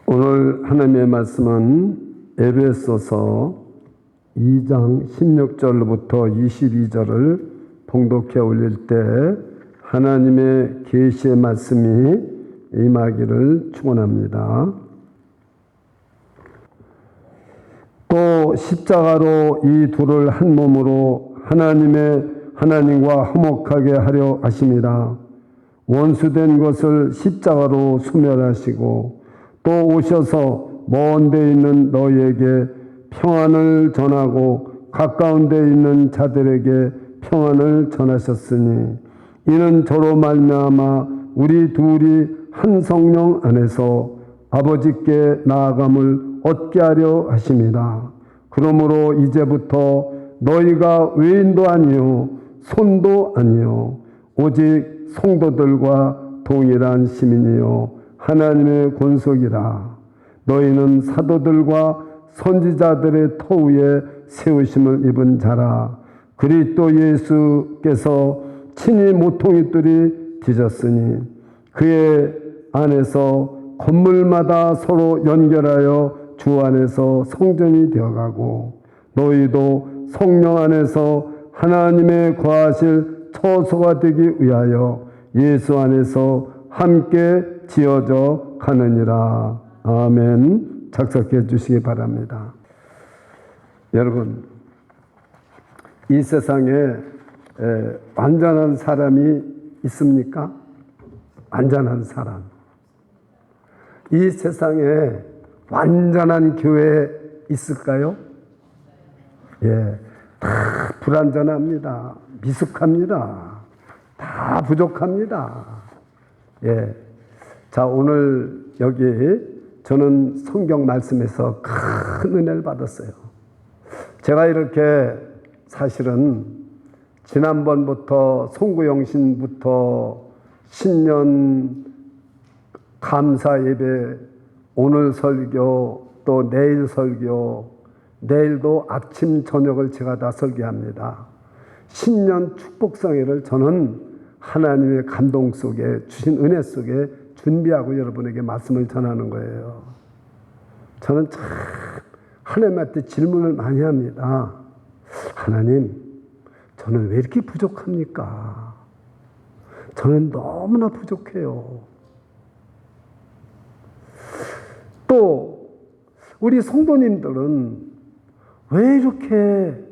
오늘 하나님의 말씀은 에베소서 2장 16절부터 22절을 봉독해 올릴 때 하나님의 계시의 말씀이 임하기를 축원합니다. 또 십자가로 이 둘을 한 몸으로 하나님과 화목하게 하려 하심이라. 원수된 것을 십자가로 소멸하시고 또 오셔서 먼 데 있는 너희에게 평안을 전하고 가까운 데 있는 자들에게 평안을 전하셨으니 이는 저로 말미암아 우리 둘이 한 성령 안에서 아버지께 나아감을 얻게 하려 하심이라. 그러므로 이제부터 너희가 외인도 아니요 손도 아니요 오직 성도들과 동일한 시민이요 하나님의 권속이라. 너희는 사도들과 선지자들의 터위에 세우심을 입은 자라. 그리스도 예수께서 친히 모퉁이들이 뒤졌으니 그의 안에서 건물마다 서로 연결하여 주 안에서 성전이 되어가고 너희도 성령 안에서 하나님의 거하실 처소가 되기 위하여 예수 안에서 함께 지어져 가느니라. 아멘. 작석해 주시기 바랍니다. 여러분, 이 세상에 완전한 사람이 있습니까? 완전한 사람. 이 세상에 완전한 교회 있을까요? 예, 다 불완전합니다. 미숙합니다. 다 부족합니다. 예. 자, 오늘 여기 저는 성경 말씀에서 큰 은혜를 받았어요. 제가 이렇게 사실은 지난번부터 송구영신부터 신년 감사 예배, 오늘 설교, 또 내일 설교, 내일도 아침 저녁을 제가 다 설교합니다. 신년 축복성회를 저는 하나님의 감동 속에 주신 은혜 속에 준비하고 여러분에게 말씀을 전하는 거예요. 저는 참 하나님한테 질문을 많이 합니다. 하나님, 저는 왜 이렇게 부족합니까? 저는 너무나 부족해요. 또 우리 성도님들은 왜 이렇게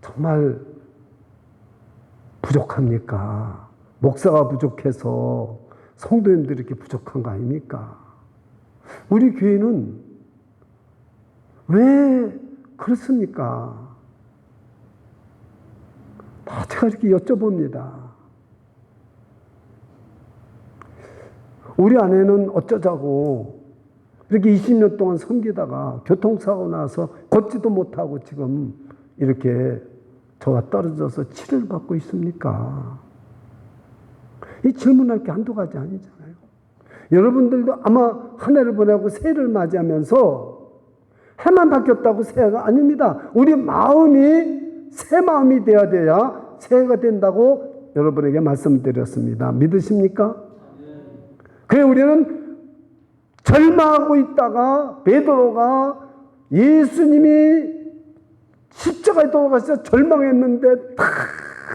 정말 부족합니까? 목사가 부족해서 성도님들이 이렇게 부족한 거 아닙니까? 우리 교회는 왜 그렇습니까? 제가 이렇게 여쭤봅니다. 우리 아내는 어쩌자고 이렇게 20년 동안 섬기다가 교통사고 나서 걷지도 못하고 지금 이렇게 저와 떨어져서 치료를 받고 있습니까? 이 질문할 게 한두 가지 아니잖아요. 여러분들도 아마 한 해를 보내고 새해를 맞이하면서 해만 바뀌었다고 새해가 아닙니다. 우리 마음이 새 마음이 돼야 새해가 된다고 여러분에게 말씀드렸습니다. 믿으십니까? 그래 우리는 절망하고 있다가 베드로가 예수님이 십자가에 돌아가셔서 절망했는데 다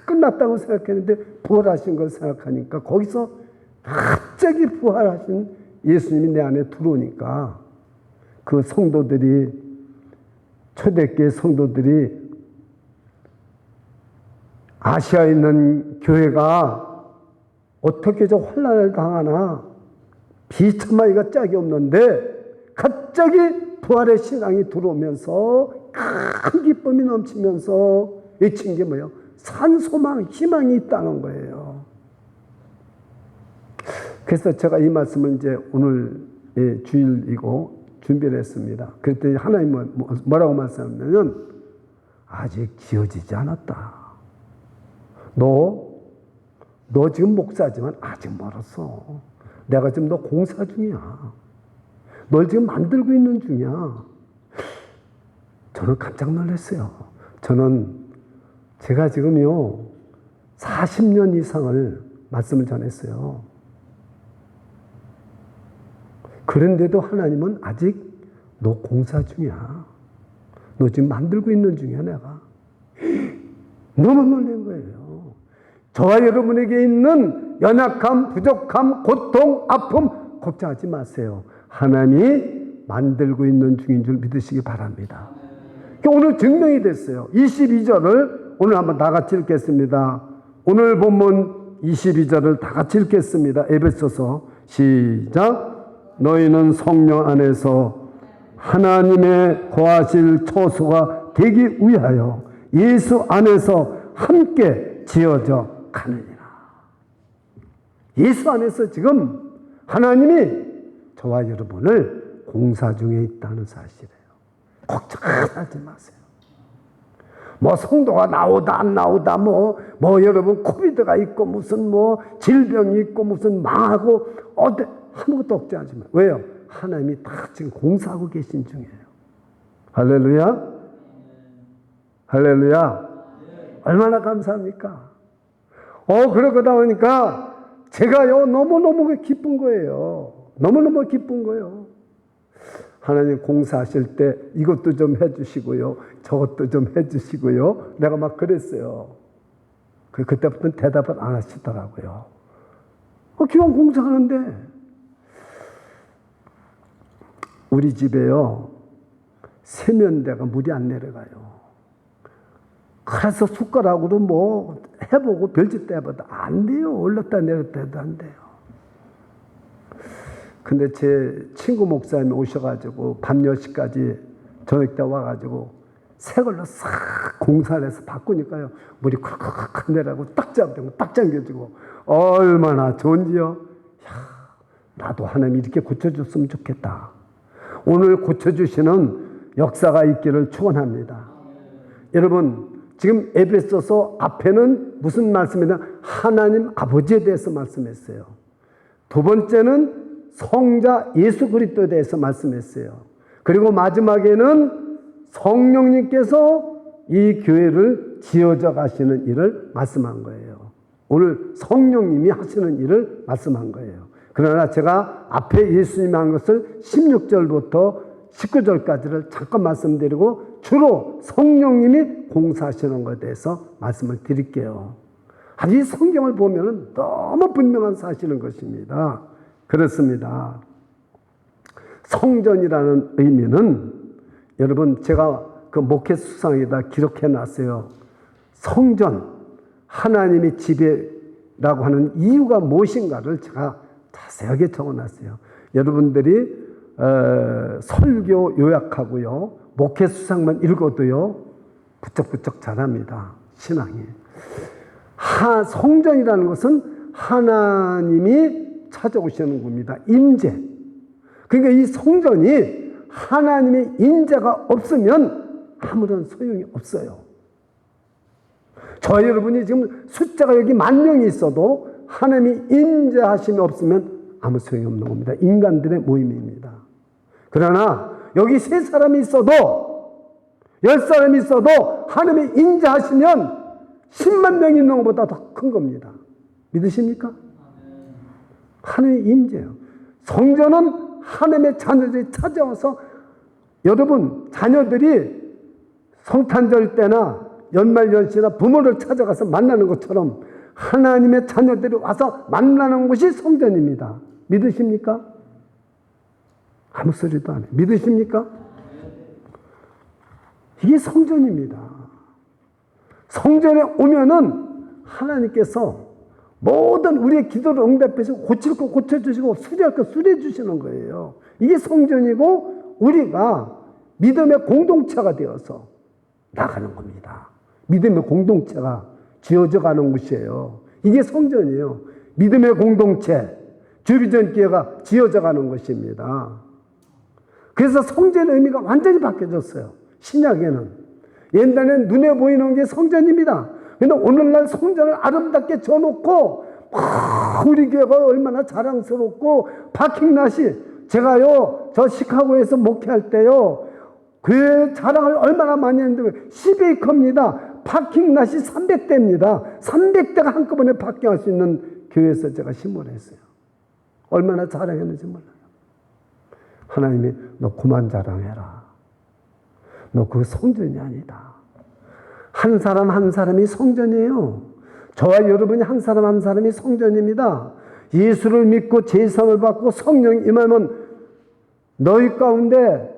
끝났다고 생각했는데 부활하신 걸 생각하니까 거기서 갑자기 부활하신 예수님이 내 안에 들어오니까 그 성도들이 초대교회 성도들이 아시아에 있는 교회가 어떻게 저 환난을 당하나 비참하기가 짝이 없는데 갑자기 부활의 신앙이 들어오면서 큰 기쁨이 넘치면서 외친 게 뭐예요? 산소망, 희망이 있다는 거예요. 그래서 제가 이 말씀을 이제 오늘 주일이고 준비를 했습니다. 그랬더니 하나님은 뭐라고 말씀하냐면 아직 지어지지 않았다. 너 지금 목사지만 아직 멀었어. 내가 지금 너 공사 중이야. 널 지금 만들고 있는 중이야. 저는 깜짝 놀랐어요. 제가 지금요 40년 이상을 말씀을 전했어요. 그런데도 하나님은 아직 너 공사 중이야. 너 지금 만들고 있는 중이야, 내가. 너무 놀란 거예요. 저와 여러분에게 있는 연약함, 부족함, 고통, 아픔 걱정하지 마세요. 하나님이 만들고 있는 중인 줄 믿으시기 바랍니다. 오늘 증명이 됐어요. 22절을 오늘 한번 다 같이 읽겠습니다. 오늘 본문 22절을 다 같이 읽겠습니다. 에베소서 시작. 너희는 성령 안에서 하나님의 거하실 처소가 되기 위하여 예수 안에서 함께 지어져 가느니라. 예수 안에서 지금 하나님이 저와 여러분을 공사 중에 있다는 사실이에요. 걱정하지 마세요. 뭐 성도가 나오다 안 나오다 뭐 여러분 코비드가 있고 무슨 뭐 질병이 있고 무슨 망하고 아무것도 걱정하지 마세요. 왜요? 하나님이 다 지금 공사하고 계신 중이에요. 할렐루야. 할렐루야. 얼마나 감사합니까? 그러다 보니까 제가요 너무너무 기쁜 거예요. 너무너무 기쁜 거예요. 하나님 공사하실 때 이것도 좀 해주시고요. 저것도 좀 해주시고요. 내가 막 그랬어요. 그때부터는 대답을 안 하시더라고요. 기왕 공사하는데 우리 집에요 세면대가 물이 안 내려가요. 그래서 숟가락으로 뭐 해보고 별짓도 해봐도 안 돼요. 올렸다 내렸다 해도 안 돼요. 근데 제 친구 목사님이 오셔가지고 밤 10시까지 저녁 때 와가지고 새 걸로 싹 공사를 해서 바꾸니까요. 물이 콱콱콱 내려가고 딱 잡고 딱 잠겨지고 얼마나 좋은지요. 나도 하나님이 이렇게 고쳐줬으면 좋겠다. 오늘 고쳐주시는 역사가 있기를 축원합니다. 여러분 지금 에베소서 앞에는 무슨 말씀이냐? 하나님 아버지에 대해서 말씀했어요. 두 번째는 성자 예수 그리스도에 대해서 말씀했어요. 그리고 마지막에는 성령님께서 이 교회를 지어져 가시는 일을 말씀한 거예요. 오늘 성령님이 하시는 일을 말씀한 거예요. 그러나 제가 앞에 예수님이 한 것을 16절부터 19절까지를 잠깐 말씀드리고 주로 성령님이 공사하시는 것에 대해서 말씀을 드릴게요. 이 성경을 보면 너무 분명한 사실인 것입니다. 그렇습니다. 성전이라는 의미는 여러분 제가 그 목회 수상에다 기록해 놨어요. 성전, 하나님의 집이라고 하는 이유가 무엇인가를 제가 자세하게 적어 놨어요. 여러분들이 설교 요약하고요. 목회 수상만 읽어도요. 부쩍부쩍 자랍니다. 신앙이. 성전이라는 것은 하나님이 찾아오시는 겁니다. 임재. 그러니까 이 성전이 하나님의 임재가 없으면 아무런 소용이 없어요. 저 여러분이 지금 숫자가 여기 10,000명이 있어도 하나님이 임재하심이 없으면 아무 소용이 없는 겁니다. 인간들의 모임입니다. 그러나 여기 3사람이 있어도 10사람이 있어도 하나님이 임재하시면 10만 명이 있는 것보다 더 큰 겁니다. 믿으십니까? 하나님의 임재예요. 성전은 하나님의 자녀들이 찾아와서 여러분 자녀들이 성탄절 때나 연말연시나 부모를 찾아가서 만나는 것처럼 하나님의 자녀들이 와서 만나는 곳이 성전입니다. 믿으십니까? 아무 소리도 안 해요. 믿으십니까? 이게 성전입니다. 성전에 오면은 하나님께서 모든 우리의 기도를 응답해서 고칠 거 고쳐주시고 수리할 거 수리해 주시는 거예요. 이게 성전이고 우리가 믿음의 공동체가 되어서 나가는 겁니다. 믿음의 공동체가 지어져 가는 곳이에요. 이게 성전이에요. 믿음의 공동체, 주비전교회가 지어져 가는 것입니다. 그래서 성전의 의미가 완전히 바뀌어졌어요. 신약에는. 옛날에는 눈에 보이는 게 성전입니다. 근데 오늘날 성전을 아름답게 져놓고 우리 교회가 얼마나 자랑스럽고 파킹랏이 제가요 저 시카고에서 목회할 때요 교회 자랑을 얼마나 많이 했는데 10에이커입니다. 파킹랏이 300대입니다. 300대가 한꺼번에 파킹할 수 있는 교회에서 제가 심을 했어요. 얼마나 자랑했는지 몰라요. 하나님이 너 그만 자랑해라. 너 그 성전이 아니다. 한 사람 한 사람이 성전이에요. 저와 여러분이 한 사람 한 사람이 성전입니다. 예수를 믿고 제사를 받고 성령이 임하면 너희 가운데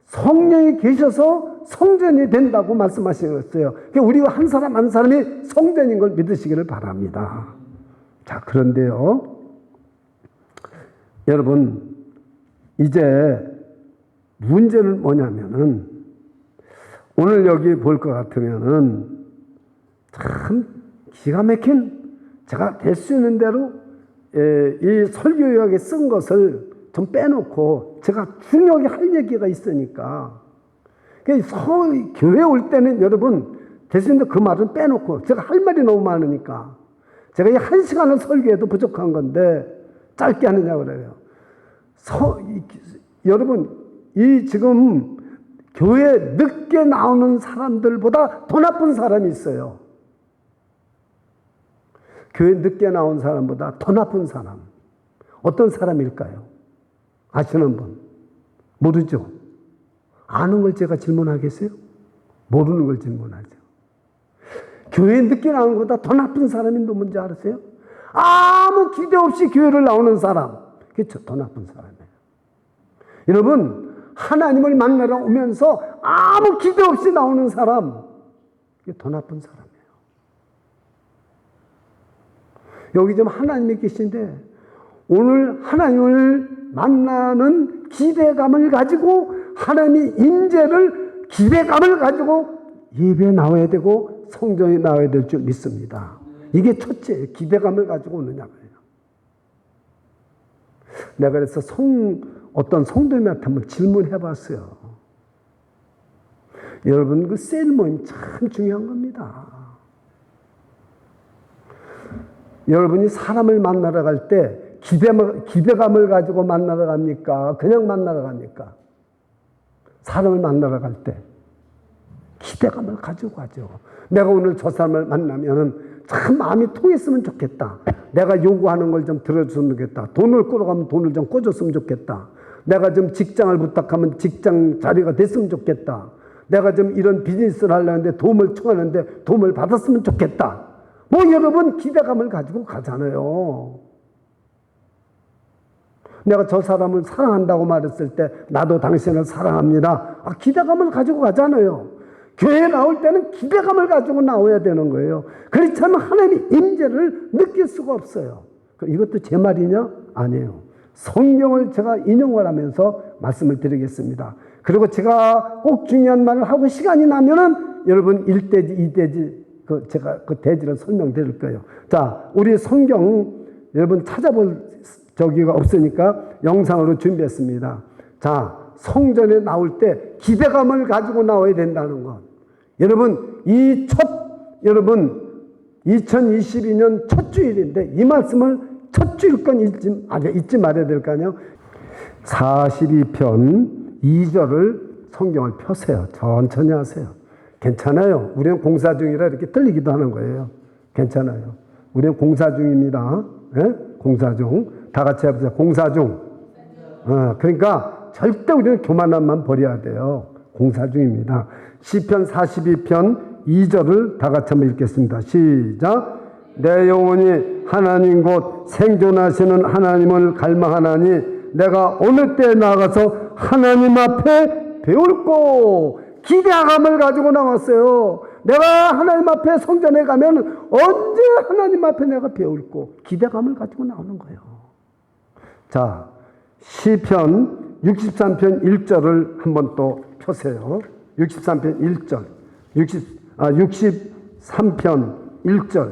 성령이 계셔서 성전이 된다고 말씀하셨어요. 그러니까 우리가 한 사람 한 사람이 성전인 걸 믿으시기를 바랍니다. 자, 그런데요, 여러분, 이제 문제는 뭐냐면은, 오늘 여기 볼 것 같으면은 참 기가 막힌, 제가 될 수 있는 대로 이 설교 요약에 쓴 것을 좀 빼놓고 제가 중요하게 할 얘기가 있으니까, 교회 올 때는 여러분 될 수 있는 그 말은 빼놓고, 제가 할 말이 너무 많으니까 제가 이 1시간을 설교해도 부족한 건데 짧게 하느냐고 그래요. 여러분, 이 지금 교회 늦게 나오는 사람들보다 더 나쁜 사람이 있어요. 교회 늦게 나온 사람보다 더 나쁜 사람. 어떤 사람일까요? 아시는 분? 모르죠? 아는 걸 제가 질문하겠어요? 모르는 걸 질문하죠. 교회 늦게 나오는 것보다 더 나쁜 사람이 누군지 아세요? 아무 기대 없이 교회를 나오는 사람. 그렇죠? 더 나쁜 사람이에요. 여러분, 하나님을 만나러 오면서 아무 기대 없이 나오는 사람, 그게 더 나쁜 사람이에요. 여기 좀 하나님이 계신데, 오늘 하나님을 만나는 기대감을 가지고, 하나님의 임재를 기대감을 가지고 예배에 나와야 되고 성전에 나와야 될 줄 믿습니다. 이게 첫째예요. 기대감을 가지고 오느냐고요. 내가 그래서 어떤 성도님한테 한번 질문해 봤어요. 여러분, 그 셀 모임 참 중요한 겁니다. 여러분이 사람을 만나러 갈 때 기대감을 가지고 만나러 갑니까? 그냥 만나러 갑니까? 사람을 만나러 갈 때 기대감을 가지고 가죠. 내가 오늘 저 사람을 만나면 참 마음이 통했으면 좋겠다. 내가 요구하는 걸 좀 들어줬으면 좋겠다. 돈을 끌어가면 돈을 좀 꿔줬으면 좋겠다. 내가 좀 직장을 부탁하면 직장 자리가 됐으면 좋겠다. 내가 좀 이런 비즈니스를 하려는데 도움을 청하는데 도움을 받았으면 좋겠다. 뭐 여러분 기대감을 가지고 가잖아요. 내가 저 사람을 사랑한다고 말했을 때 나도 당신을 사랑합니다. 기대감을 가지고 가잖아요. 교회에 나올 때는 기대감을 가지고 나와야 되는 거예요. 그렇지 않으면 하나님의 임재를 느낄 수가 없어요. 이것도 제 말이냐? 아니에요. 성경을 제가 인용을 하면서 말씀을 드리겠습니다. 그리고 제가 꼭 중요한 말을 하고 시간이 나면은 여러분 1대지, 2대지 제가 그 대지를 설명드릴 거예요. 자, 우리 성경 여러분 찾아볼 저기가 없으니까 영상으로 준비했습니다. 자, 성전에 나올 때 기대감을 가지고 나와야 된다는 것. 여러분, 여러분 2022년 첫 주일인데 이 말씀을 첫 주일건 잊지 말아야 될 거 아니에요. 42편 2절을 성경을 펴세요. 천천히 하세요. 괜찮아요. 우리는 공사 중이라 이렇게 떨리기도 하는 거예요. 괜찮아요. 우리는 공사 중입니다. 예? 공사 중. 다 같이 해보세요. 공사 중. 그러니까 절대 우리는 교만함만 버려야 돼요. 공사 중입니다. 시편 42편 2절을 다 같이 한번 읽겠습니다. 시작. 내 영혼이 하나님 곧 생존하시는 하나님을 갈망하나니 내가 어느 때 나가서 하나님 앞에 배울고. 기대감을 가지고 나왔어요. 내가 하나님 앞에 성전에 가면 언제 하나님 앞에 내가 배울고. 기대감을 가지고 나오는 거예요. 자, 시편 63편 1절을 한번 또 펴세요. 63편 1절. 63편 1절.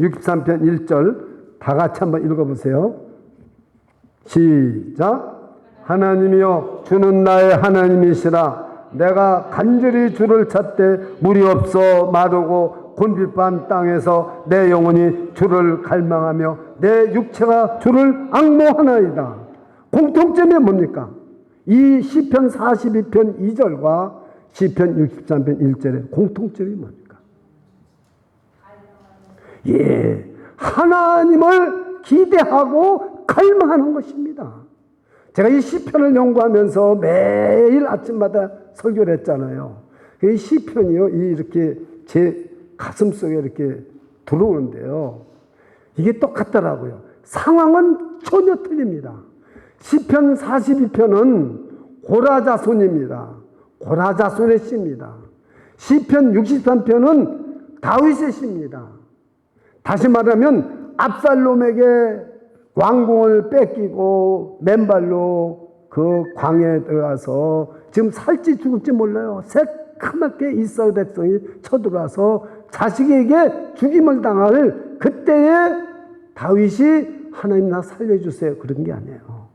63편 1절 다 같이 한번 읽어보세요. 시작. 하나님이여 주는 나의 하나님이시라. 내가 간절히 주를 찾되 물이 없어 마르고 곤비반 땅에서 내 영혼이 주를 갈망하며 내 육체가 주를 앙모하나이다. 공통점이 뭡니까? 이 시편 42편 2절과 시편 63편 1절의 공통점이 뭡니까? 하나님을 기대하고 갈망하는 것입니다. 제가 이 시편을 연구하면서 매일 아침마다 설교를 했잖아요. 이 시편이요, 이렇게 제 가슴 속에 이렇게 들어오는데요. 이게 똑같더라고요. 상황은 전혀 틀립니다. 시편 42편은 고라자손입니다. 고라자손의 시입니다. 시편 63편은 다윗의 시입니다. 다시 말하면 압살롬에게 왕궁을 뺏기고 맨발로 그 광야에 들어가서 지금 살지 죽을지 몰라요. 새카맣게 이스라엘 백성이 쳐들어와서 자식에게 죽임을 당할 그때에 다윗이 하나님 나 살려주세요 그런 게 아니에요.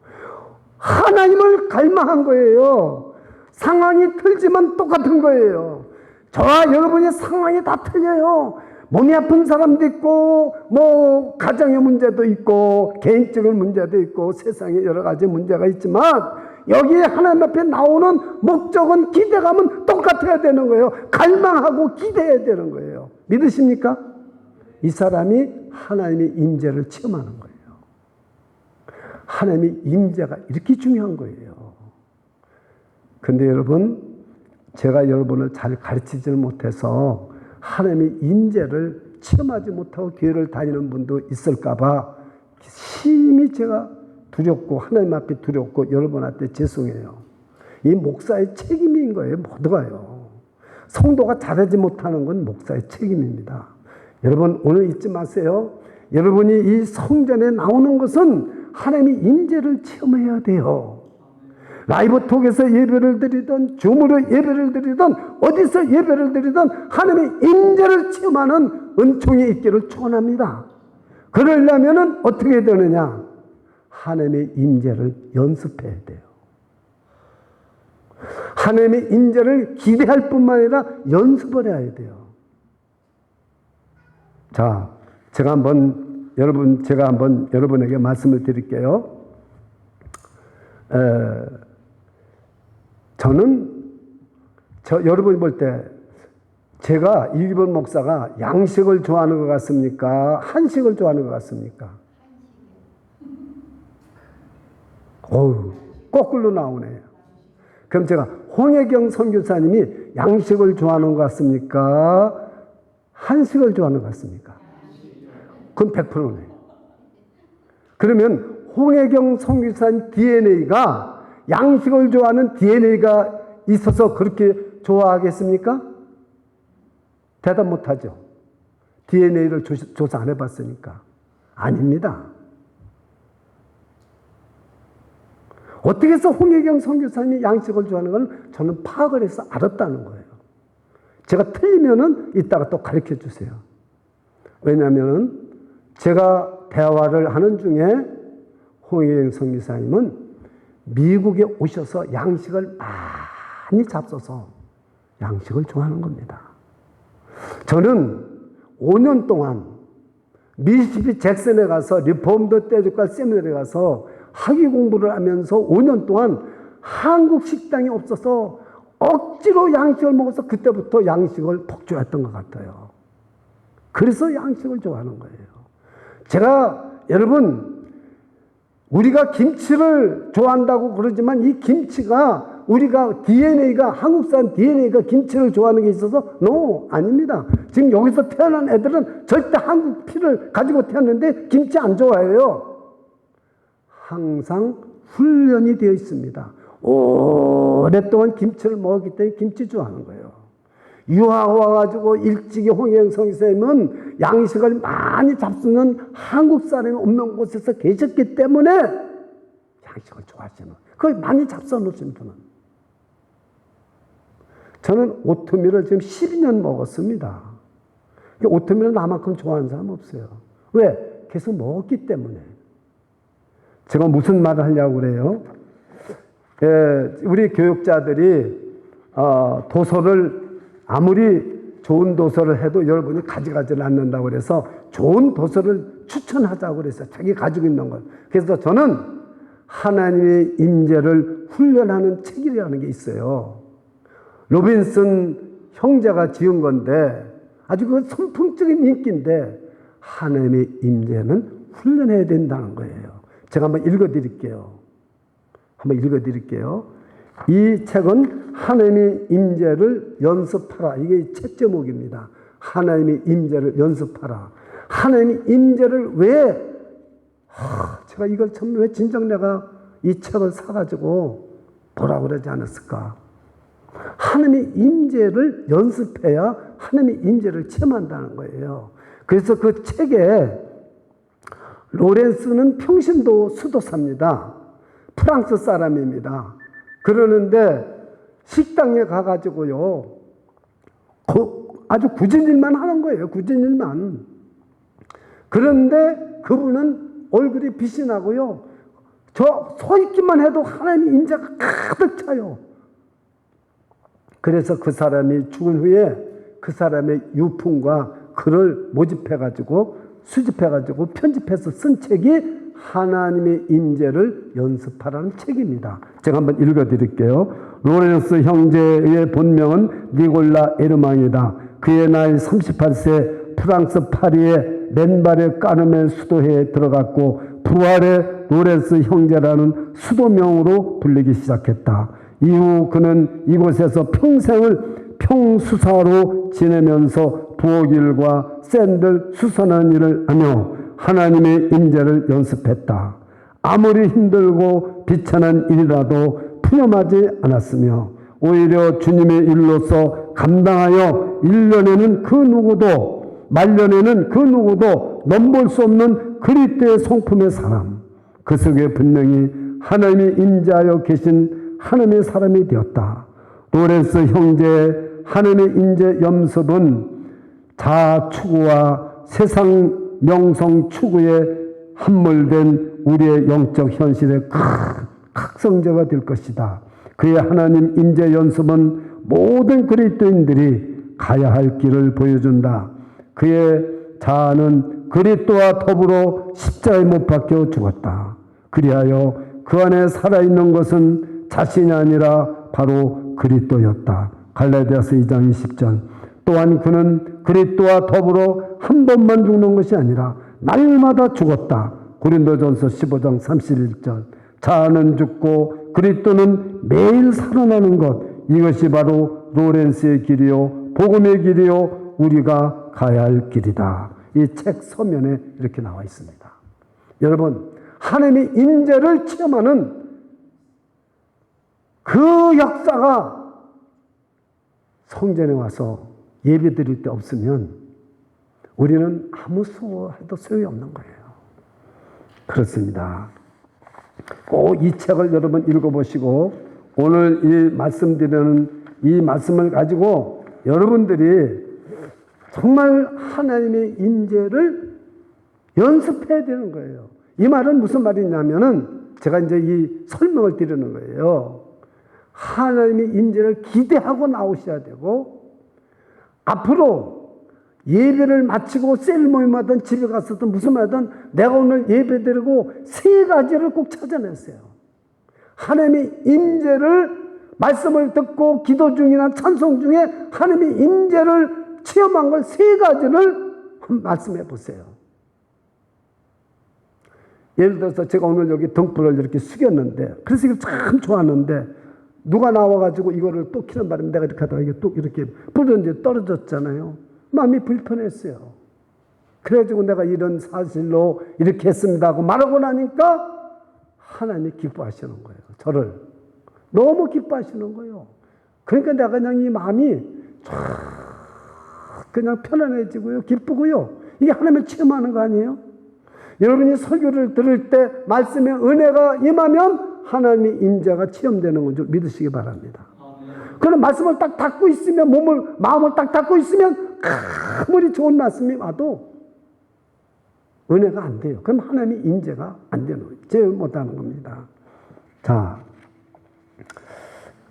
하나님을 갈망한 거예요. 상황이 틀지만 똑같은 거예요. 저와 여러분의 상황이 다 틀려요. 몸이 아픈 사람도 있고 뭐 가정의 문제도 있고 개인적인 문제도 있고 세상에 여러 가지 문제가 있지만 여기에 하나님 앞에 나오는 목적은 기대감은 똑같아야 되는 거예요. 갈망하고 기대해야 되는 거예요. 믿으십니까? 이 사람이 하나님의 임재를 체험하는 거예요. 하나님의 임재가 이렇게 중요한 거예요. 근데 여러분, 제가 여러분을 잘 가르치지를 못해서 하나님의 임재를 체험하지 못하고 교회를 다니는 분도 있을까봐 심히 제가 두렵고 하나님 앞에 두렵고 여러분한테 죄송해요. 이 목사의 책임인 거예요. 모두가요. 성도가 잘하지 못하는 건 목사의 책임입니다. 여러분 오늘 잊지 마세요. 여러분이 이 성전에 나오는 것은 하나님의 임재를 체험해야 돼요. 라이브톡에서 예배를 드리든 줌으로 예배를 드리든 어디서 예배를 드리든 하나님의 임재를 체험하는 은총이 있기를 축원합니다. 그러려면 어떻게 되느냐? 하나님의 임재를 연습해야 돼요. 하나님의 임재를 기대할 뿐만 아니라 연습을 해야 돼요. 자, 제가 한번 여러분에게 말씀을 드릴게요. 여러분이 볼 때 제가 이기범 목사가 양식을 좋아하는 것 같습니까? 한식을 좋아하는 것 같습니까? 어우, 거꾸로 나오네요. 그럼 제가 홍혜경 선교사님이 양식을 좋아하는 것 같습니까? 한식을 좋아하는 것 같습니까? 그럼 100%네요. 그러면 홍혜경 선교사님 DNA가 양식을 좋아하는 DNA가 있어서 그렇게 좋아하겠습니까? 대답 못하죠. DNA를 조사 안 해봤으니까. 아닙니다. 어떻게 해서 홍혜경 선교사님이 양식을 좋아하는 건 저는 파악을 해서 알았다는 거예요. 제가 틀리면은 이따가 또 가르쳐 주세요. 왜냐하면 제가 대화를 하는 중에 홍혜경 선교사님은 미국에 오셔서 양식을 많이 잡숴서 양식을 좋아하는 겁니다. 저는 5년 동안 미시시피 잭슨에 가서 리폼드 떼주과 세미나에 가서 학위 공부를 하면서 5년 동안 한국 식당이 없어서 억지로 양식을 먹어서 그때부터 양식을 폭주했던 것 같아요. 그래서 양식을 좋아하는 거예요. 제가 여러분 우리가 김치를 좋아한다고 그러지만 이 김치가 우리가 DNA가 한국산 DNA가 김치를 좋아하는 게 있어서 no, 아닙니다. 지금 여기서 태어난 애들은 절대 한국 피를 가지고 태어났는데 김치 안 좋아해요. 항상 훈련이 되어 있습니다. 오랫동안 김치를 먹었기 때문에 김치 좋아하는 거예요. 유학 와가지고 일찍이 홍혜경 선생님은 양식을 많이 잡수는 한국 사람이 없는 곳에서 계셨기 때문에 양식을 좋아하시는 그걸 많이 잡숴 놓으신 분은. 저는 오트밀을 지금 12년 먹었습니다. 오트밀을 나만큼 좋아하는 사람 없어요. 왜? 계속 먹었기 때문에. 제가 무슨 말을 하려고 그래요? 우리 교육자들이 도서를 아무리 좋은 도서를 해도 여러분이 가져가지를 않는다고 그래서 좋은 도서를 추천하자고 그래서 자기 가지고 있는 걸. 그래서 저는 하나님의 임재를 훈련하는 책이라는 게 있어요. 로빈슨 형제가 지은 건데 아주 그 선풍적인 인기인데 하나님의 임재는 훈련해야 된다는 거예요. 제가 한번 읽어드릴게요. 한번 읽어드릴게요. 이 책은 하나님의 임재를 연습하라. 이게 책 제목입니다. 하나님의 임재를 연습하라. 하나님의 임재를 왜 제가 이걸 참 왜 진정 내가 이 책을 사가지고 뭐라고 그러지 않았을까? 하나님의 임재를 연습해야 하나님의 임재를 체험한다는 거예요. 그래서 그 책에 로렌스는 평신도 수도사입니다. 프랑스 사람입니다. 그러는데 식당에 가가지고요, 아주 굳은 일만 하는 거예요. 굳은 일만. 그런데 그분은 얼굴이 빛이 나고요, 저 서 있기만 해도 하나님의 임재가 가득 차요. 그래서 그 사람이 죽은 후에 그 사람의 유품과 글을 모집해가지고 수집해가지고 편집해서 쓴 책이 하나님의 임재를 연습하라는 책입니다. 제가 한번 읽어드릴게요. 로렌스 형제의 본명은 니골라 에르망이다. 그의 나이 38세, 프랑스 파리의 맨발의 까르멘 수도회에 들어갔고 부활의 로렌스 형제라는 수도명으로 불리기 시작했다. 이후 그는 이곳에서 평생을 평수사로 지내면서 부엌일과 샌들 수선하는 일을 하며 하나님의 임재를 연습했다. 아무리 힘들고 비천한 일이라도 푸념하지 않았으며 오히려 주님의 일로서 감당하여 1년에는 그 누구도 말년에는 그 누구도 넘볼 수 없는 그리스도의 성품의 사람, 그 속에 분명히 하나님이 임재하여 계신 하나님의 사람이 되었다. 로렌스 형제의 하나님의 임재 염습은 자아 추구와 세상 명성 추구에 함몰된 우리의 영적 현실의 큰 각성제가 될 것이다. 그의 하나님 임재 연습은 모든 그리스도인들이 가야 할 길을 보여준다. 그의 자아는 그리스도와 더불어 십자가에 못 박혀 죽었다. 그리하여 그 안에 살아있는 것은 자신이 아니라 바로 그리스도였다. 갈라디아서 2장 20절. 또한 그는 그리스도와 더불어 한 번만 죽는 것이 아니라 날마다 죽었다. 고린도전서 15장 31절. 자아는 죽고 그리스도는 매일 살아나는 것. 이것이 바로 로렌스의 길이요 복음의 길이요 우리가 가야 할 길이다. 이 책 서면에 이렇게 나와 있습니다. 여러분, 하나님의 임재를 체험하는 그 역사가 성전에 와서 예배 드릴 때 없으면 우리는 아무 수고해도 소용이 없는 거예요. 그렇습니다. 꼭 이 책을 여러분 읽어보시고 오늘 이 말씀드리는 이 말씀을 가지고 여러분들이 정말 하나님의 임재를 연습해야 되는 거예요. 이 말은 무슨 말이냐면은 제가 이제 이 설명을 드리는 거예요. 하나님의 임재를 기대하고 나오셔야 되고 앞으로 예배를 마치고 셀모임 하든 집에 갔었든 무슨 말든 내가 오늘 예배 드리고 세 가지를 꼭 찾아냈어요. 하나님의 임재를 말씀을 듣고 기도 중이나 찬송 중에 하나님의 임재를 체험한 걸 세 가지를 말씀해 보세요. 예를 들어서 제가 오늘 여기 등불을 이렇게 숙였는데 그래서 이걸 참 좋아하는데 누가 나와가지고 이거를 또 키는 바람에 내가 이렇게 하다가 이게 또 이렇게 불이 떨어졌잖아요. 마음이 불편했어요. 그래가지고 내가 이런 사실로 이렇게 했습니다 하고 말하고 나니까 하나님이 기뻐하시는 거예요. 저를 너무 기뻐하시는 거예요. 그러니까 내가 그냥 이 마음이 그냥 편안해지고요, 기쁘고요. 이게 하나님을 체험하는 거 아니에요? 여러분이 설교를 들을 때 말씀의 은혜가 임하면 하나님의 임재가 체험되는 건 줄 믿으시기 바랍니다. 그런 말씀을 딱 닫고 있으면 마음을 딱 닫고 있으면 아무리 좋은 말씀이 와도 은혜가 안 돼요. 그럼 하나님의 임재가 안 되는 거예요. 제일 못하는 겁니다. 자,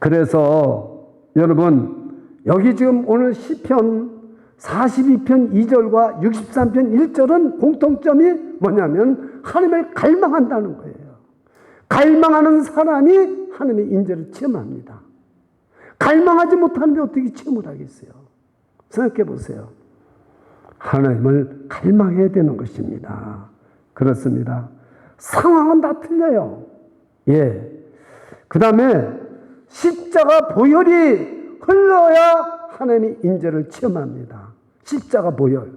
그래서 여러분 여기 지금 오늘 시편 42편 2절과 63편 1절은 공통점이 뭐냐면 하나님을 갈망한다는 거예요. 갈망하는 사람이 하나님의 임재를 체험합니다. 갈망하지 못하는데 어떻게 체험을 하겠어요? 생각해 보세요. 하나님을 갈망해야 되는 것입니다. 그렇습니다. 상황은 다 틀려요. 예. 그 다음에 십자가 보혈이 흘러야 하나님의 임재를 체험합니다. 십자가 보혈.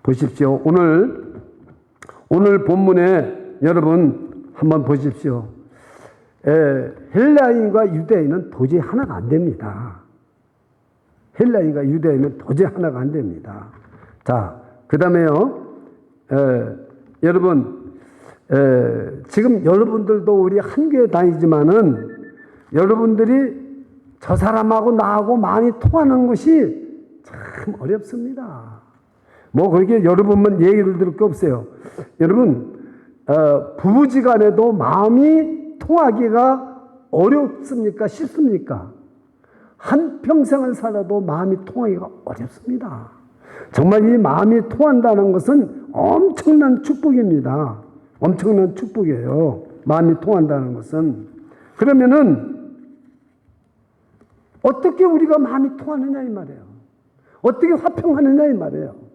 보십시오. 오늘 본문에 여러분 한번 보십시오. 헬라인과 유대인은 도저히 하나가 안 됩니다. 헬라인과 유대인은 도저히 하나가 안 됩니다. 자, 그 다음에요. 여러분, 지금 여러분들도 우리 한 교회 다니지만은 여러분들이 저 사람하고 나하고 마음이 통하는 것이 참 어렵습니다. 뭐 그렇게 여러분만 얘기를 들을 게 없어요. 여러분, 부부지간에도 마음이 통하기가 어렵습니까? 쉽습니까? 한평생을 살아도 마음이 통하기가 어렵습니다. 정말 이 마음이 통한다는 것은 엄청난 축복입니다. 엄청난 축복이에요. 마음이 통한다는 것은. 그러면은 어떻게 우리가 마음이 통하느냐 이 말이에요. 어떻게 화평하느냐 이 말이에요.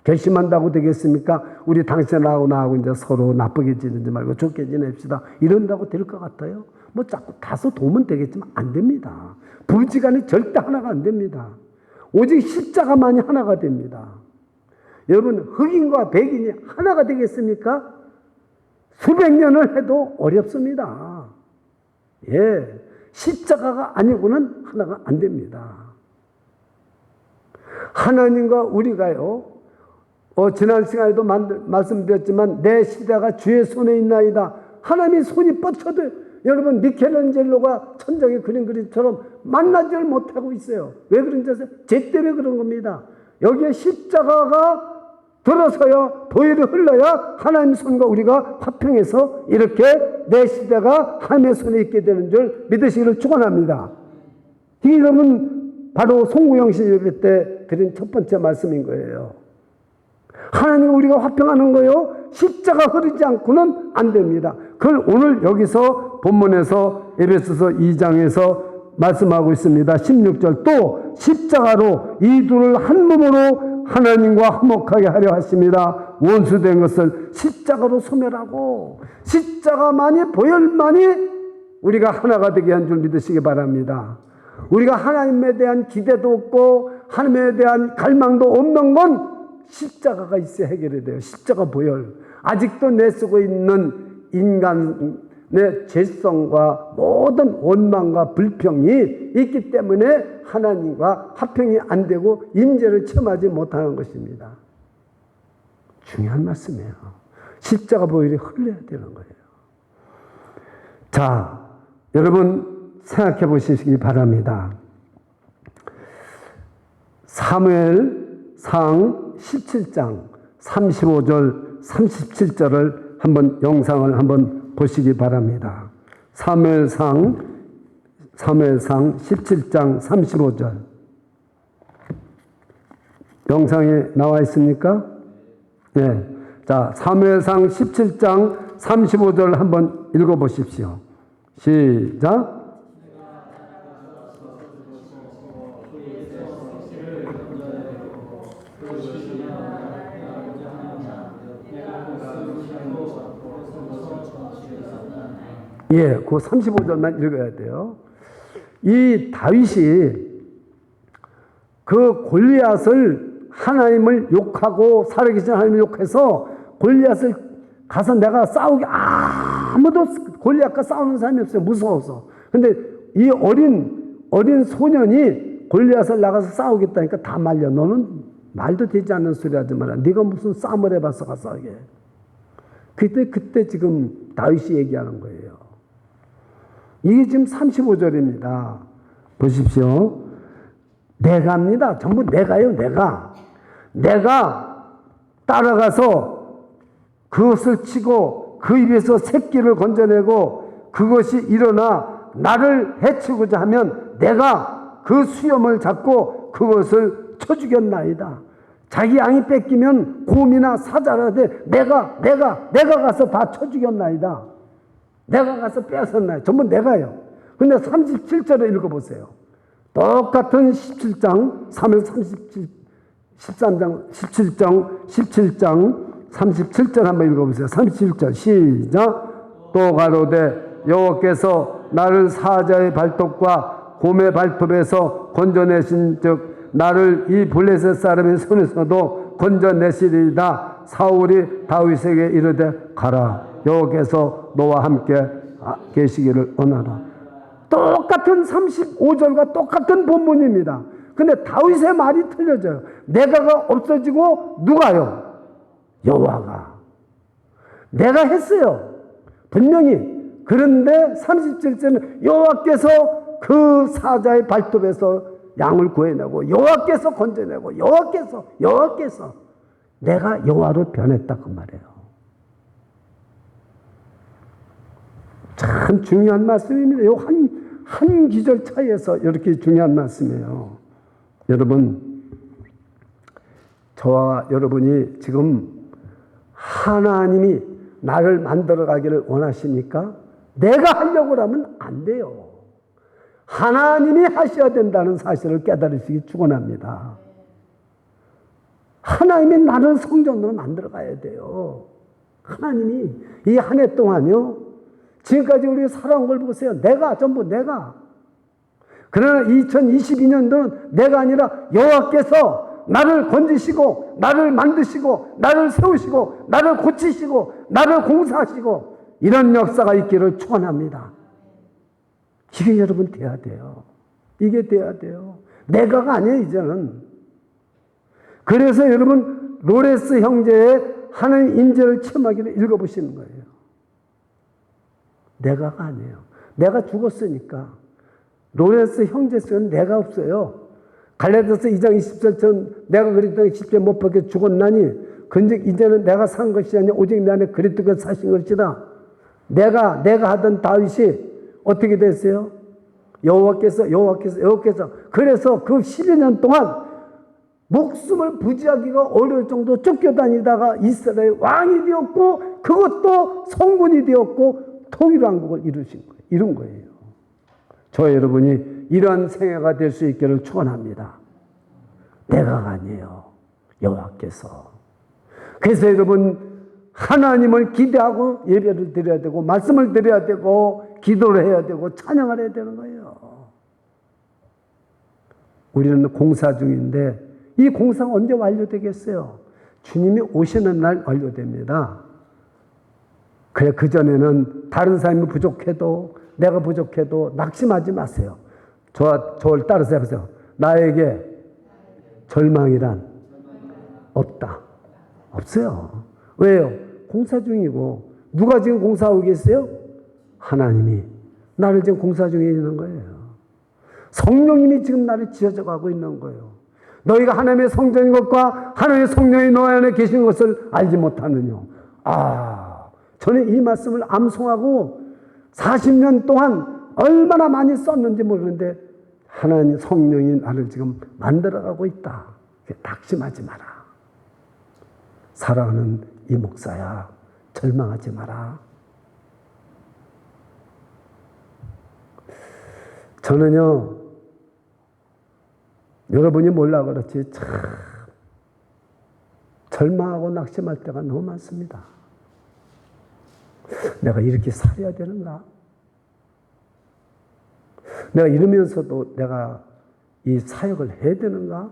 결심한다고 되겠습니까? 우리 당신하고 나하고 이제 서로 나쁘게 지내지 말고 좋게 지냅시다. 이런다고 될 것 같아요? 뭐 자꾸 다소 도움은 되겠지만 안 됩니다. 부부지간에 절대 하나가 안 됩니다. 오직 십자가만이 하나가 됩니다. 여러분, 흑인과 백인이 하나가 되겠습니까? 수백 년을 해도 어렵습니다. 예, 십자가가 아니고는 하나가 안 됩니다. 하나님과 우리가요, 지난 시간에도 말씀드렸지만 내 시대가 주의 손에 있나이다. 하나님의 손이 뻗쳐도 여러분 미켈란젤로가 천장에 그린 그림처럼 만나지를 못하고 있어요. 왜 그런지 아세요? 죄 때문에 그런 겁니다. 여기에 십자가가 들어서야 보혈이 흘러야 하나님 손과 우리가 화평해서 이렇게 내 시대가 하나님의 손에 있게 되는 줄 믿으시기를 축원합니다. 이게 여러분 바로 송구영신 예배 때 드린 첫 번째 말씀인 거예요. 하나님과 우리가 화평하는 거요, 십자가 흐르지 않고는 안 됩니다. 그걸 오늘 여기서 본문에서 에베소서 2장에서 말씀하고 있습니다. 16절, 또 십자가로 이 둘을 한 몸으로 하나님과 화목하게 하려 하십니다. 원수된 것을 십자가로 소멸하고 십자가만이 보혈만이 우리가 하나가 되게 한 줄 믿으시기 바랍니다. 우리가 하나님에 대한 기대도 없고 하나님에 대한 갈망도 없는 건 십자가가 있어야 해결이 돼요. 십자가 보혈. 아직도 내쓰고 있는 인간의 죄성과 모든 원망과 불평이 있기 때문에 하나님과 화평이 안 되고 임재를 체험하지 못하는 것입니다. 중요한 말씀이에요. 십자가 보혈이 흘러야 되는 거예요. 자, 여러분 생각해 보시기 바랍니다. 사무엘상 17장 35절 37절을 한번 영상을 한번 보시기 바랍니다. 사무엘상 17장 35절 영상에 나와 있습니까? 네. 자, 사무엘상 17장 35절 한번 읽어 보십시오. 시작. 예, 그 35절만 읽어야 돼요. 이 다윗이 그 골리앗을 하나님을 욕하고 살아계신 하나님을 욕해서 골리앗을 가서 내가 싸우게, 아무도 골리앗과 싸우는 사람이 없어요. 무서워서. 근데 이 어린 소년이 골리앗을 나가서 싸우겠다니까 다 말려. 너는 말도 되지 않는 소리 하지 마라. 네가 무슨 싸움을 해봤어 가서 하게. 그때 지금 다윗이 얘기하는 거예요. 이게 지금 35절입니다. 보십시오. 내가입니다. 전부 내가요, 내가 따라가서 그것을 치고 그 입에서 새끼를 건져내고 그것이 일어나 나를 해치고자 하면 내가 그 수염을 잡고 그것을 쳐 죽였나이다. 자기 양이 뺏기면 곰이나 사자라되 내가 가서 다 쳐 죽였나이다. 내가 가서 빼앗았나요? 전부 내가요. 근데 37절을 읽어보세요. 똑같은 17장, 13장, 17장 37절 한번 읽어보세요. 37절 시작. 또 가로되 여호와께서 나를 사자의 발톱과 곰의 발톱에서 건져내신 즉 나를 이 블레셋 사람의 손에서도 건져내시리이다. 사울이 다윗에게 이르되 가라. 여호와께서 너와 함께 계시기를 원하라. 똑같은 35절과 똑같은 본문입니다. 근데 다윗의 말이 틀려져요. 내가가 없어지고 누가요? 여호와가. 내가 했어요. 분명히. 그런데 37절은 여호와께서 그 사자의 발톱에서 양을 구해내고 여호와께서 건져내고 여호와께서 내가 여호와로 변했다 그 말이에요. 참 중요한 말씀입니다. 요 한 기절 차이에서 이렇게 중요한 말씀이에요. 여러분, 저와 여러분이 지금 하나님이 나를 만들어 가기를 원하십니까? 내가 하려고 하면 안 돼요. 하나님이 하셔야 된다는 사실을 깨달으시기 축원합니다. 하나님이 나를 성전으로 만들어 가야 돼요. 하나님이 이 한 해 동안요. 지금까지 우리가 살아온 걸 보세요. 전부 내가. 그러나 2022년도는 내가 아니라 여호와께서 나를 건지시고 나를 만드시고 나를 세우시고 나를 고치시고 나를 공사하시고 이런 역사가 있기를 축원합니다. 이게 여러분 돼야 돼요. 이게 돼야 돼요. 내가가 아니에요 이제는. 그래서 여러분 로레스 형제의 하나님 임재를 체험하기를 읽어보시는 거예요. 내가가 아니에요. 내가 죽었으니까. 로레스 형제 속에는 내가 없어요. 갈라디아서 2장 20절처럼 내가 그리스도의 십자가에 못 박혀 죽었나니 근즉 이제는 내가 산 것이 아니라 오직 내 안에 그리스도가 사신 것이다. 내가 하던 다윗이 어떻게 됐어요? 여호와께서 그래서 그 12년 동안 목숨을 부지하기가 어려울 정도 쫓겨다니다가 이스라엘 왕이 되었고 그것도 성군이 되었고 통일왕국을 이룬 거예요. 저 여러분이 이러한 생애가 될 수 있기를 축원합니다. 내가가 아니에요. 여호와께서. 그래서 여러분 하나님을 기대하고 예배를 드려야 되고 말씀을 드려야 되고 기도를 해야 되고 찬양을 해야 되는 거예요. 우리는 공사 중인데 이 공사가 언제 완료되겠어요? 주님이 오시는 날 완료됩니다. 그래 그전에는 다른 사람이 부족해도 내가 부족해도 낙심하지 마세요. 저를 따라서 해보세요. 나에게 절망이란 없다. 없어요. 왜요? 공사 중이고 누가 지금 공사하고 계세요? 하나님이 나를 지금 공사 중에 있는 거예요. 성령님이 지금 나를 지어져 가고 있는 거예요. 너희가 하나님의 성전인 것과 하나님의 성령이 너희 안에 계신 것을 알지 못하느냐. 저는 이 말씀을 암송하고 40년 동안 얼마나 많이 썼는지 모르는데 하나님 성령이 나를 지금 만들어가고 있다. 낙심하지 마라. 사랑하는 이 목사야, 절망하지 마라. 저는요, 여러분이 몰라 그렇지 참 절망하고 낙심할 때가 너무 많습니다. 내가 이렇게 살아야 되는가? 내가 이러면서도 내가 이 사역을 해야 되는가?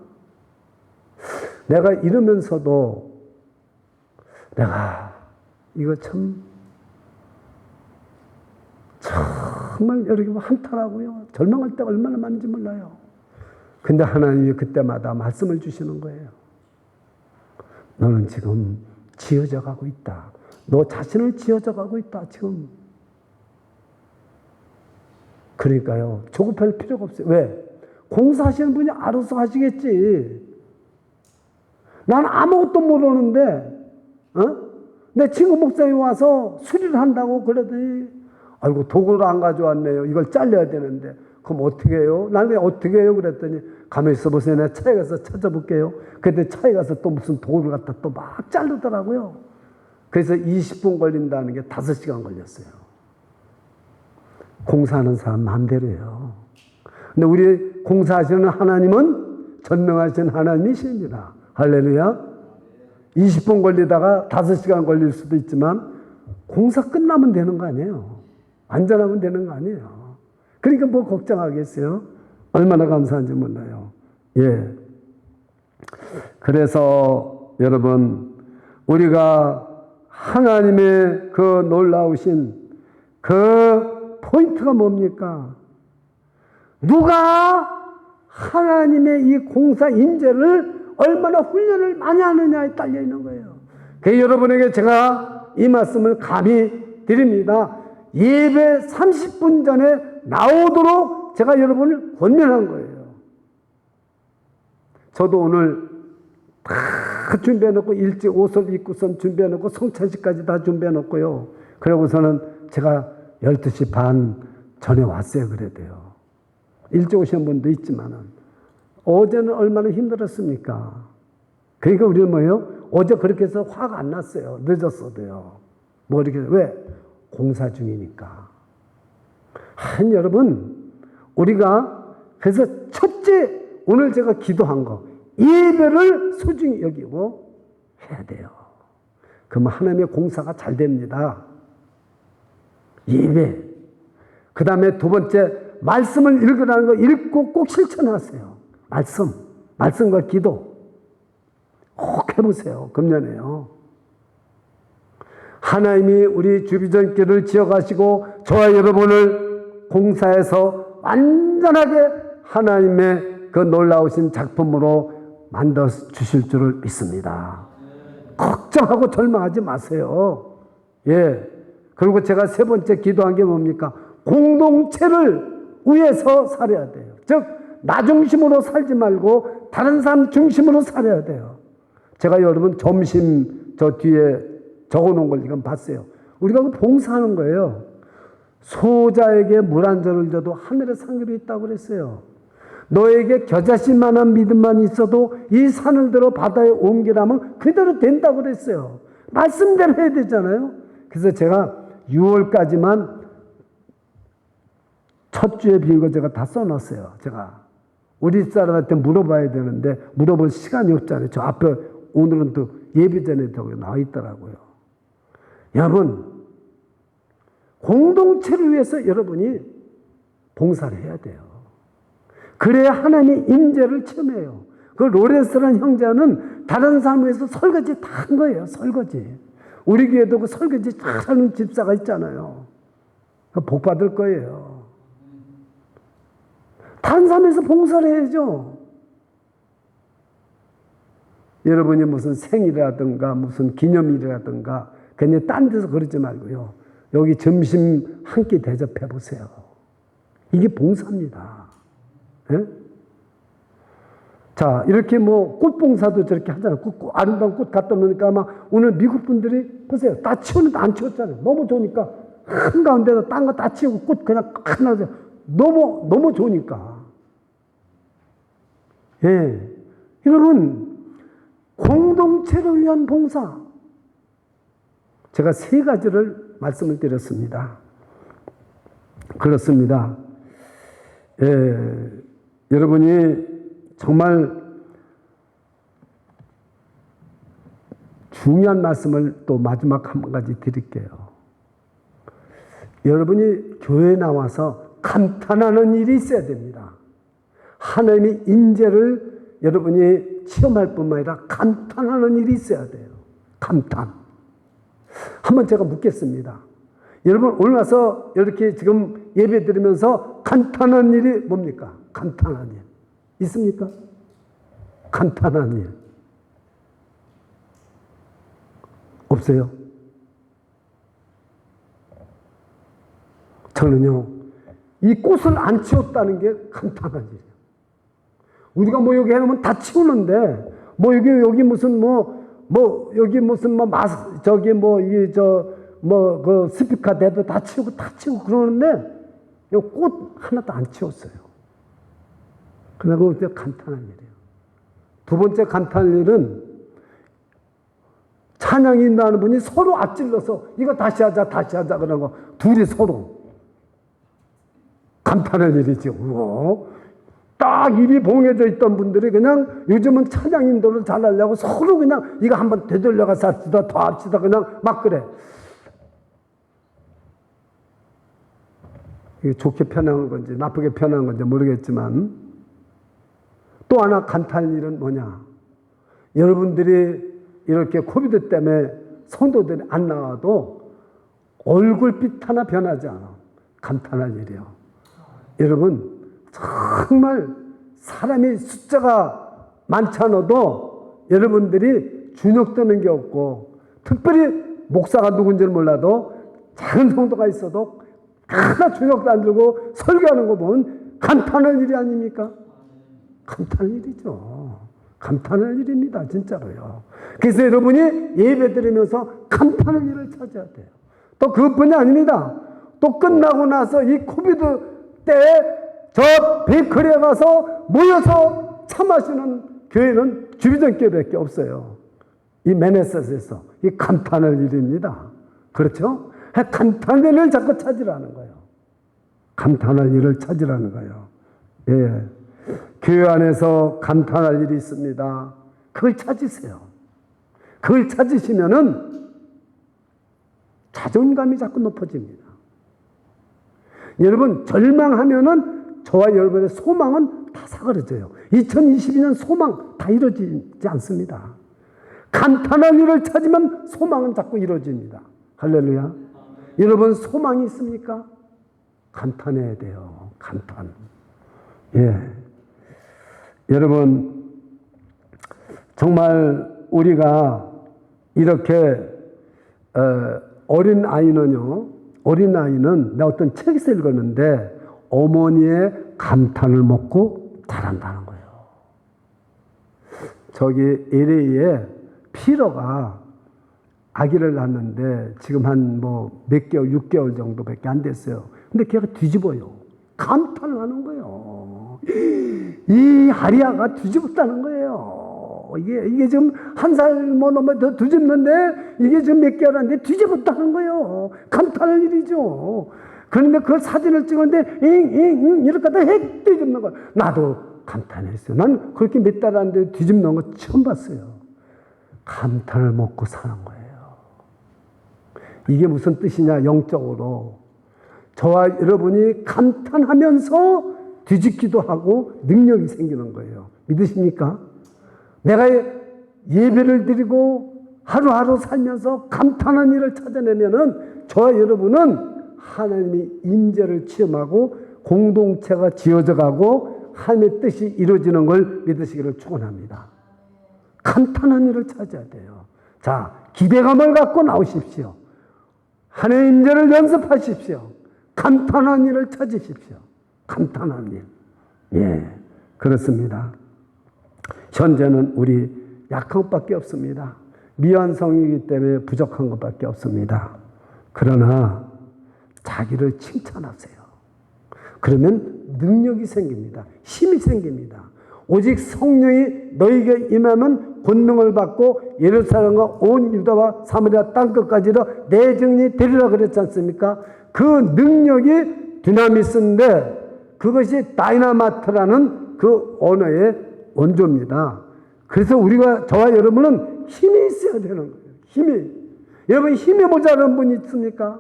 내가 이러면서도 내가 이거 정말 여러분 한탄하고요. 절망할 때가 얼마나 많은지 몰라요. 근데 하나님이 그때마다 말씀을 주시는 거예요. 너는 지금 지어져 가고 있다. 너 자신을 지어져 가고 있다, 지금. 그러니까요, 조급할 필요가 없어요. 왜? 공사하시는 분이 알아서 하시겠지. 나는 아무것도 모르는데, 내 친구 목사님이 와서 수리를 한다고 그러더니, 아이고, 도구를 안 가져왔네요. 이걸 잘려야 되는데. 그럼 어떻게 해요? 나는 어떻게 해요? 그랬더니, 가만히 있어 보세요. 내가 차에 가서 찾아볼게요. 그때 차에 가서 또 무슨 도구를 갖다 또 막 자르더라고요. 그래서 20분 걸린다는 게 5시간 걸렸어요. 공사하는 사람 마음대로예요. 근데 우리 공사하시는 하나님은 전능하신 하나님이십니다. 할렐루야. 20분 걸리다가 5시간 걸릴 수도 있지만 공사 끝나면 되는 거 아니에요. 안전하면 되는 거 아니에요. 그러니까 뭐 걱정하겠어요? 얼마나 감사한지 몰라요. 예. 그래서 여러분, 우리가 하나님의 그 놀라우신 그 포인트가 뭡니까? 누가 하나님의 이 공사 임재를 얼마나 훈련을 많이 하느냐에 딸려 있는 거예요. 그래서 여러분에게 제가 이 말씀을 감히 드립니다. 예배 30분 전에 나오도록 제가 여러분을 권면한 거예요. 저도 오늘 다 준비해놓고 일찍 옷을 입고선 준비해놓고 성찬식까지 다 준비해놓고요. 그러고서는 제가 12시 반 전에 왔어요. 그래도요. 일찍 오신 분도 있지만은 어제는 얼마나 힘들었습니까? 그러니까 우리는 뭐예요? 어제 그렇게 해서 화가 안 났어요. 늦었어도요. 뭐 이렇게 왜? 공사 중이니까. 여러분, 우리가 그래서 첫째 오늘 제가 기도한 거 예배를 소중히 여기고 해야 돼요. 그러면 하나님의 공사가 잘 됩니다. 예배. 그 다음에 두 번째 말씀을 읽으라는 거 읽고 꼭 실천하세요. 말씀과 기도 꼭 해보세요. 금년에요. 하나님이 우리 주비전교를 지어가시고 저와 여러분을 공사해서 완전하게 하나님의 그 놀라우신 작품으로 만들어 주실 줄을 믿습니다. 걱정하고 절망하지 마세요. 예. 그리고 제가 세 번째 기도한 게 뭡니까? 공동체를 위해서 살아야 돼요. 즉, 나 중심으로 살지 말고 다른 사람 중심으로 살아야 돼요. 제가 여러분 점심 저 뒤에 적어놓은 걸 지금 봤어요. 우리가 그 봉사하는 거예요. 소자에게 물 한 잔을 줘도 하늘에 상급이 있다고 그랬어요. 너에게 겨자씨만한 믿음만 있어도 이 산을 들어 바다에 옮기라면 그대로 된다고 그랬어요. 말씀대로 해야 되잖아요. 그래서 제가 6월까지만 첫 주에 빈 거 제가 다 써놨어요. 제가 우리 사람한테 물어봐야 되는데 물어볼 시간이 없잖아요. 저 앞에 오늘은 또 예배 전에 나와 있더라고요. 여러분, 공동체를 위해서 여러분이 봉사를 해야 돼요. 그래야 하나님의 임재를 체험해요. 그 로렌스라는 형제는 다른 사람을 위해서 설거지 다 한 거예요. 설거지. 우리 교회도 그 설거지 잘하는 집사가 있잖아요. 복 받을 거예요. 다른 사람에서 봉사를 해야죠. 여러분이 무슨 생일이라든가 무슨 기념일이라든가 그냥 딴 데서 그러지 말고요. 여기 점심 한 끼 대접해 보세요. 이게 봉사입니다. 예? 자, 이렇게 뭐 꽃봉사도 저렇게 하잖아요. 아름다운 꽃 갖다 놓으니까 아마 오늘 미국 분들이 보세요. 다 치우는데 안 치웠잖아요. 너무 좋으니까 한가운데다 딴 거 다 치우고 꽃 그냥 하나 너무 좋으니까. 예. 여러분, 공동체를 위한 봉사. 제가 세 가지를 말씀을 드렸습니다. 그렇습니다. 예. 여러분이 정말 중요한 말씀을 또 마지막 한 가지 드릴게요. 여러분이 교회에 나와서 감탄하는 일이 있어야 됩니다. 하나님의 인재를 여러분이 체험할 뿐만 아니라 감탄하는 일이 있어야 돼요. 감탄. 한번 제가 묻겠습니다. 여러분 오늘 와서 이렇게 지금 예배 드리면서 감탄한 일이 뭡니까? 감탄한 일. 있습니까? 감탄한 일. 없어요? 저는요, 이 꽃을 안 치웠다는 게 감탄한 일이에요. 우리가 뭐 여기 해놓으면 다 치우는데, 뭐 여기 무슨 여기 무슨 그 스피커 대도 다 치우고 그러는데, 이 꽃 하나도 안 치웠어요. 그러고 감탄한 일이에요. 두 번째 감탄할 일은 찬양이 인도하는 분이 서로 앞질러서 이거 다시 하자 그러고 둘이 서로 감탄할 일이죠. 우와. 딱 입이 봉해져 있던 분들이 그냥 요즘은 찬양 인도를 잘하려고 서로 그냥 이거 한번 되돌려가서 합시다, 더 합시다, 그냥 막 그래. 이게 좋게 편한 건지 나쁘게 편한 건지 모르겠지만, 또 하나 감탄할 일은 뭐냐? 여러분들이 이렇게 코비드 때문에 성도들이 안 나와도 얼굴빛 하나 변하지 않아. 감탄할 일이요. 여러분, 정말 사람이 숫자가 많지 않아도 여러분들이 주눅드는 게 없고, 특별히 목사가 누군지는 몰라도 작은 성도가 있어도 하나 주눅도 안 들고 설교하는 거 보면 감탄할 일이 아닙니까? 감탄할 일이죠. 감탄할 일입니다. 진짜로요. 그래서 여러분이 예배 드리면서 감탄할 일을 찾아야 돼요. 또 그것뿐이 아닙니다. 또 끝나고 나서 이 코비드 때 저 베이커리에 가서 모여서 차 마시는 교회는 주비전 교회밖에 없어요. 이 메네셋에서 이 감탄할 일입니다. 그렇죠? 감탄할 일을 자꾸 찾으라는 거예요. 감탄할 일을 찾으라는 거예요. 예. 교회 안에서 감탄할 일이 있습니다. 그걸 찾으세요. 그걸 찾으시면은 자존감이 자꾸 높아집니다. 여러분, 절망하면은 저와 여러분의 소망은 다 사그러져요. 2022년 소망 다 이루어지지 않습니다. 감탄할 일을 찾으면 소망은 자꾸 이루어집니다. 할렐루야. 여러분, 소망이 있습니까? 감탄해야 돼요. 감탄. 예. 여러분, 정말 우리가 이렇게 어린 아이는 내가 어떤 책에서 읽었는데 어머니의 감탄을 먹고 자란다는 거예요. 저기 LA에 피러가 아기를 낳았는데 지금 한 몇 개월, 6개월 정도밖에 안 됐어요. 근데 걔가 뒤집어요. 감탄을 하는 거예요. 이 아리아가 뒤집었다는 거예요. 이게 지금 한 살 넘으면 더 뒤집는데 이게 지금 몇 개월 안 돼 뒤집었다는 거예요. 감탄할 일이죠. 그런데 그 사진을 찍었는데 이렇게 하다 핵 뒤집는 거예요. 나도 감탄했어요. 난 그렇게 몇 달 안 돼 뒤집는 거 처음 봤어요. 감탄을 먹고 사는 거예요. 이게 무슨 뜻이냐, 영적으로. 저와 여러분이 감탄하면서 뒤집기도 하고 능력이 생기는 거예요. 믿으십니까? 내가 예배를 드리고 하루하루 살면서 감탄한 일을 찾아내면은 저와 여러분은 하나님의 임재를 체험하고 공동체가 지어져 가고 하나님의 뜻이 이루어지는 걸 믿으시기를 축원합니다. 감탄한 일을 찾아야 돼요. 자, 기대감을 갖고 나오십시오. 하나님의 임재를 연습하십시오. 감탄한 일을 찾으십시오. 감탄한 일. 예, 그렇습니다. 현재는 우리 약한 것밖에 없습니다. 미완성이기 때문에 부족한 것밖에 없습니다. 그러나 자기를 칭찬하세요. 그러면 능력이 생깁니다. 힘이 생깁니다. 오직 성령이 너에게 임하면 권능을 받고 예루살렘과 온 유다와 사마리아 땅끝까지도 내 증인이 되리라 그랬지 않습니까? 그 능력이 디나미스인데 그것이 다이나마트라는 그 언어의 원조입니다. 그래서 저와 여러분은 힘이 있어야 되는 거예요. 힘이. 여러분 힘이 모자란 분이 있습니까?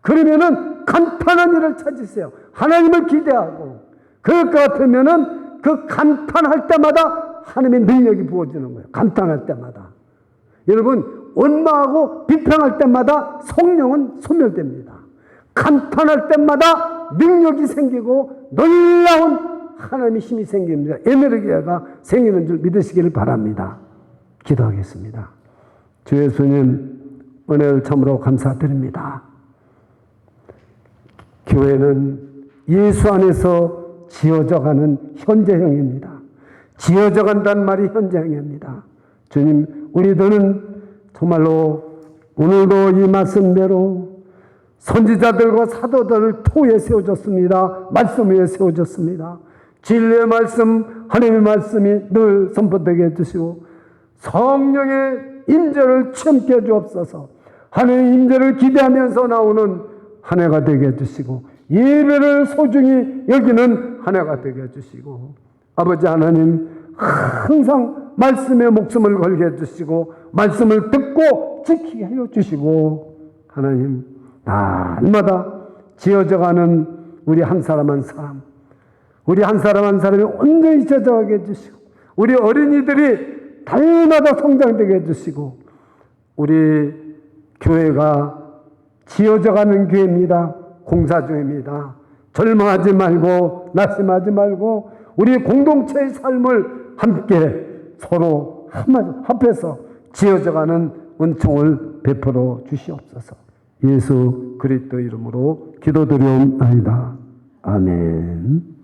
그러면은 감탄한 일을 찾으세요. 하나님을 기대하고 그럴 것 같으면은 그 감탄할 때마다 하나님의 능력이 부어지는 거예요. 감탄할 때마다. 여러분 원망하고 비평할 때마다 성령은 소멸됩니다. 감탄할 때마다 능력이 생기고 놀라운 하나님의 힘이 생깁니다. 에너지가 생기는 줄 믿으시기를 바랍니다. 기도하겠습니다. 주 예수님 은혜를 참으로 감사드립니다. 교회는 예수 안에서 지어져가는 현재형입니다. 지어져간다는 말이 현재형입니다. 주님, 우리들은 정말로 오늘도 이 말씀대로 선지자들과 사도들을 토에 세워졌습니다. 말씀 위에 세워졌습니다. 진리의 말씀, 하나님의 말씀이 늘 선포되게 해주시고 성령의 임재를 체험케 해주옵소서. 하나님의 임재를 기대하면서 나오는 한 해가 되게 해주시고 예배를 소중히 여기는 한 해가 되게 해주시고 아버지 하나님 항상 말씀에 목숨을 걸게 해주시고 말씀을 듣고 지키게 해주시고 하나님 날마다 지어져가는 우리 한 사람 한 사람, 우리 한 사람 한 사람이 온전히 젖어가게 해주시고, 우리 어린이들이 달마다 성장되게 해주시고, 우리 교회가 지어져가는 교회입니다. 공사 중입니다. 절망하지 말고 낙심하지 말고 우리 공동체의 삶을 함께 서로 합해서 지어져가는 은총을 베풀어 주시옵소서. 예수 그리스도 이름으로 기도드리옵나이다. 아멘.